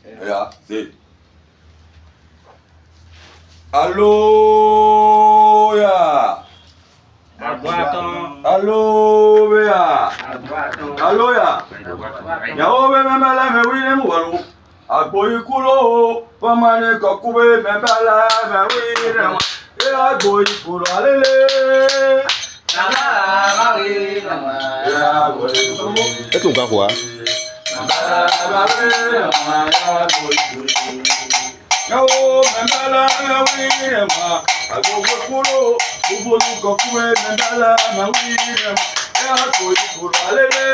Yeah, see. Hallelujah. Hallelujah. Hallelujah. Yahweh memela me wini muwalu. Agboyi kulo, pamane kokube memela me wini mu. Agboyi kulo alele. Est-ce qu'on va voir? Yo, memela me wini mu. Agboyi kulo, ubolu kokube memela me wini mu. Agboyi kulo alele.